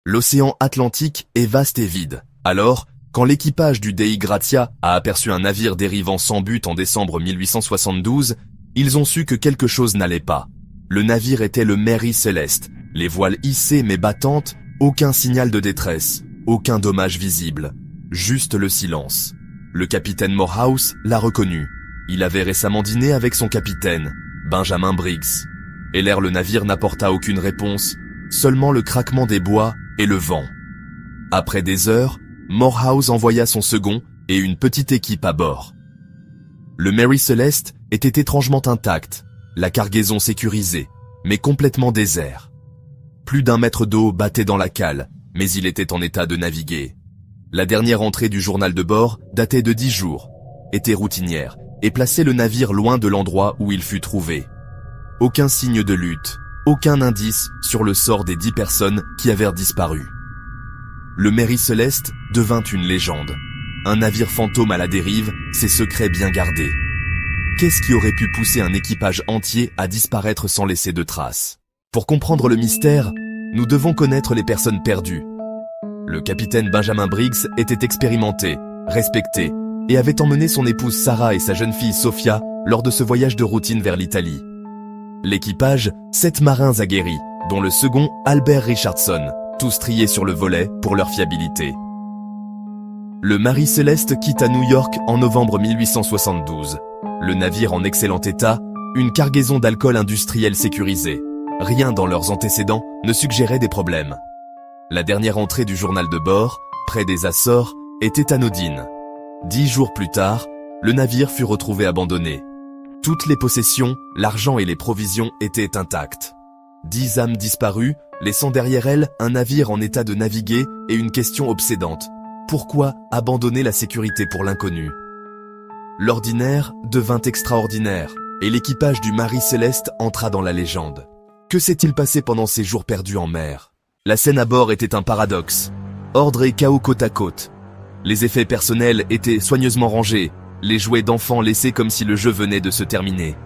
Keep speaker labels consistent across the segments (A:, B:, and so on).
A: L'océan Atlantique est vaste et vide. Alors, quand l'équipage du Dei Gratia a aperçu un navire dérivant sans but en décembre 1872, ils ont su que quelque chose n'allait pas. Le navire était le Mary Celeste, les voiles hissées mais battantes, aucun signal de détresse, aucun dommage visible, juste le silence. Le capitaine Morehouse l'a reconnu. Il avait récemment dîné avec son capitaine, Benjamin Briggs. Et le navire n'apporta aucune réponse, seulement le craquement des bois et le vent. Après des heures, Morehouse envoya son second et une petite équipe à bord. Le Mary Celeste était étrangement intact, la cargaison sécurisée, mais complètement désert. Plus d'1 mètre d'eau battait dans la cale, mais il était en état de naviguer. La dernière entrée du journal de bord datait de 10 jours, était routinière, et plaçait le navire loin de l'endroit où il fut trouvé. Aucun signe de lutte, aucun indice sur le sort des 10 personnes qui avaient disparu. Le Mary Celeste devint une légende. Un navire fantôme à la dérive, ses secrets bien gardés. Qu'est-ce qui aurait pu pousser un équipage entier à disparaître sans laisser de traces? Pour comprendre le mystère, nous devons connaître les personnes perdues. Le capitaine Benjamin Briggs était expérimenté, respecté, et avait emmené son épouse Sarah et sa jeune fille Sophia lors de ce voyage de routine vers l'Italie. L'équipage, 7 marins aguerris, dont le second Albert Richardson, tous triés sur le volet pour leur fiabilité. Le Mary Celeste quitta New York en novembre 1872. Le navire en excellent état, une cargaison d'alcool industriel sécurisée. Rien dans leurs antécédents ne suggérait des problèmes. La dernière entrée du journal de bord, près des Açores, était anodine. 10 jours plus tard, le navire fut retrouvé abandonné. Toutes les possessions, l'argent et les provisions étaient intactes. 10 âmes disparues, laissant derrière elles un navire en état de naviguer et une question obsédante. Pourquoi abandonner la sécurité pour l'inconnu? L'ordinaire devint extraordinaire, et l'équipage du Mary Celeste entra dans la légende. Que s'est-il passé pendant ces jours perdus en mer? La scène à bord était un paradoxe. Ordre et chaos côte à côte. Les effets personnels étaient soigneusement rangés, les jouets d'enfants laissés comme si le jeu venait de se terminer.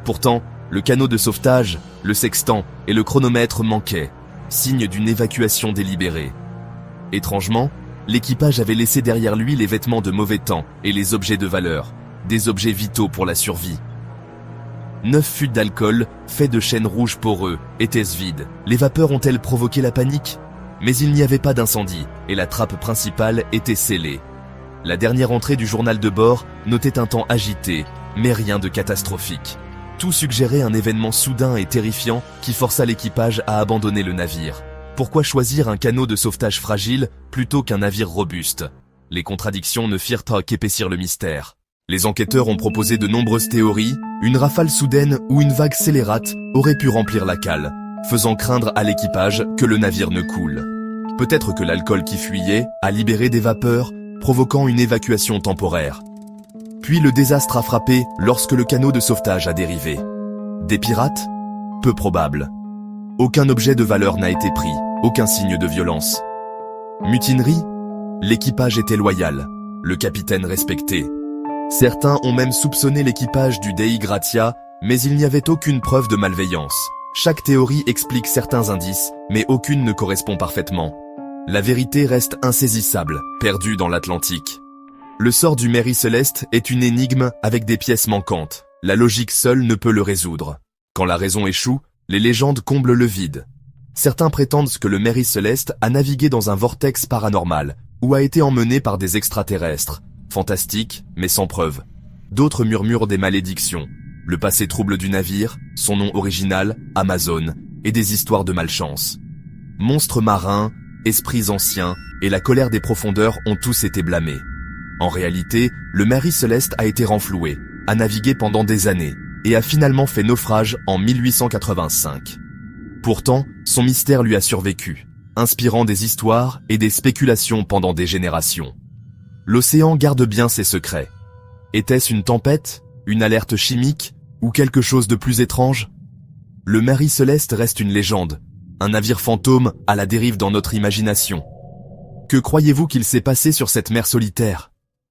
A: Pourtant, le canot de sauvetage, le sextant et le chronomètre manquaient, signe d'une évacuation délibérée. Étrangement, l'équipage avait laissé derrière lui les vêtements de mauvais temps et les objets de valeur, des objets vitaux pour la survie. 9 fûts d'alcool, faits de chêne rouge poreux, étaient-ce vides? Les vapeurs ont-elles provoqué la panique? Mais il n'y avait pas d'incendie, et la trappe principale était scellée. La dernière entrée du journal de bord notait un temps agité, mais rien de catastrophique. Tout suggérait un événement soudain et terrifiant qui força l'équipage à abandonner le navire. Pourquoi choisir un canot de sauvetage fragile plutôt qu'un navire robuste? Les contradictions ne firent qu'épaissir le mystère. Les enquêteurs ont proposé de nombreuses théories, une rafale soudaine ou une vague scélérate aurait pu remplir la cale, faisant craindre à l'équipage que le navire ne coule. Peut-être que l'alcool qui fuyait a libéré des vapeurs, provoquant une évacuation temporaire. Puis le désastre a frappé lorsque le canot de sauvetage a dérivé. Des pirates? Peu probable. Aucun objet de valeur n'a été pris, aucun signe de violence. Mutinerie? L'équipage était loyal, le capitaine respecté. Certains ont même soupçonné l'équipage du Dei Gratia, mais il n'y avait aucune preuve de malveillance. Chaque théorie explique certains indices, mais aucune ne correspond parfaitement. La vérité reste insaisissable, perdue dans l'Atlantique. Le sort du Mary Celeste est une énigme avec des pièces manquantes. La logique seule ne peut le résoudre. Quand la raison échoue, les légendes comblent le vide. Certains prétendent que le Mary Celeste a navigué dans un vortex paranormal, ou a été emmené par des extraterrestres. Fantastique, mais sans preuve. D'autres murmurent des malédictions, le passé trouble du navire, son nom original, Amazon, et des histoires de malchance. Monstres marins, esprits anciens, et la colère des profondeurs ont tous été blâmés. En réalité, le Mary Celeste a été renfloué, a navigué pendant des années, et a finalement fait naufrage en 1885. Pourtant, son mystère lui a survécu, inspirant des histoires et des spéculations pendant des générations. L'océan garde bien ses secrets. Était-ce une tempête, une alerte chimique, ou quelque chose de plus étrange? Le Mary Celeste reste une légende, un navire fantôme à la dérive dans notre imagination. Que croyez-vous qu'il s'est passé sur cette mer solitaire?